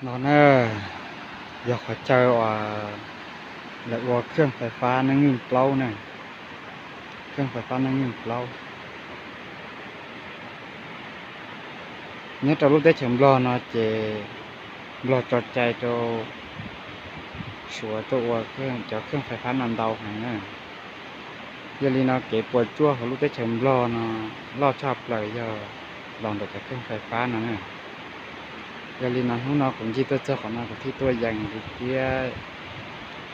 nó giờ khỏi chơi lại quaเครื่องไฟฟ้านั่งยิงเปล่าเนี่ยเครื่องไฟฟ้านั่งยิงเปล่าเนี่ยตอนlúc đấy chấm lo nó chỉ lo cho chạy cho sửa choเครื่องไฟฟ้านำเตาหางเนี่ยยาลีnóเก็บปวดจั่วของlúc đấy chấm lo nó loชอบเลยgiờลองจากเครื่องไฟฟ้านั่นเนี่ยยาลีnó hôm nào cũng chỉตัวเจ้าของnóก็ที่ตัวอย่างที่เตี้ย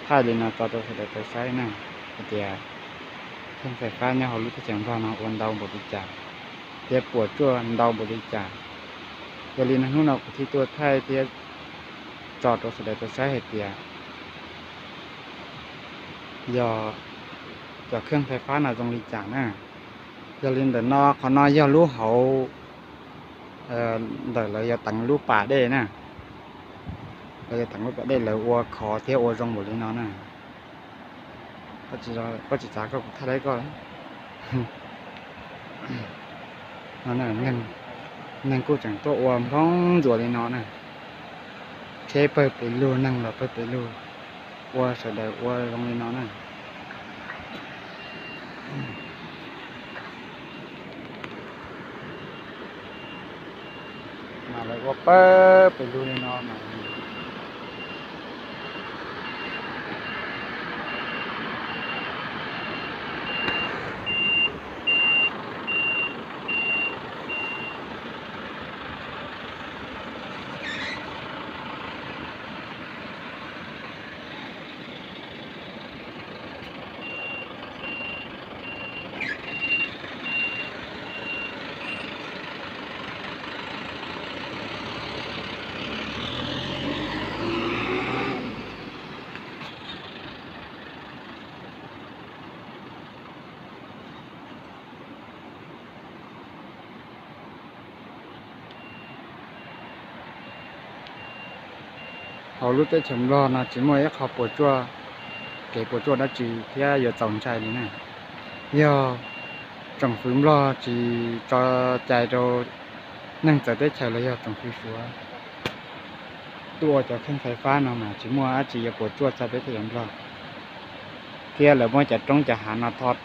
ถ้าลีnóต่อตัวเสด็จไปใช้น่ะเตี้ยเครื่องไฟฟ้าเนี่ยเขารู้ที่chấm lo nóวันเดาบริจาคเตี้ยปวดจั่วเดาบริจาคยาลีnó hôm nào cũngที่ตัวไทยเตี้ยจอดตัวเสด็จไปใช้เหตุเตี้ยgiờเครื่องไฟฟ้าน่ะต้องบริจาคนะยาลีเดี๋ยวนอเขานอย่ารู้เขาเดี๋ยวเราจะตั้งรูปป่าได้นะเราจะตั้งรูปป่าได้แล้ววัวขอเที่ยววัวจงหมดเลยเนาะนะก็จะจ่ายก็ถ้าได้ก็นั่นน่ะเงินกู้จังตัววัวร้องจั่วเลยเนาะนะเทเปิดไปรูนั่งเราเปิดไปรูวัวเสด็จวัวลงเลยเนาะนะมาเลยว่าเปิดไปรูเลยเนาะนะเขารู้ได้chấm loนะchỉ mỗiเขาปวดจั่วเก็บปวดจั่วได้จีแค่อย่าจงใจเลยนะอย่าจงฝืนรอจีจะใจเรานั่งจะได้ใช้เลยอย่าจงฝืนชัวตัวจะเครื่องไฟฟ้าเนาะนะchỉ mỗiจีอย่าปวดจั่วจะได้เทียมรอแค่แล้วมันจะต้องจะหาหน้าทอด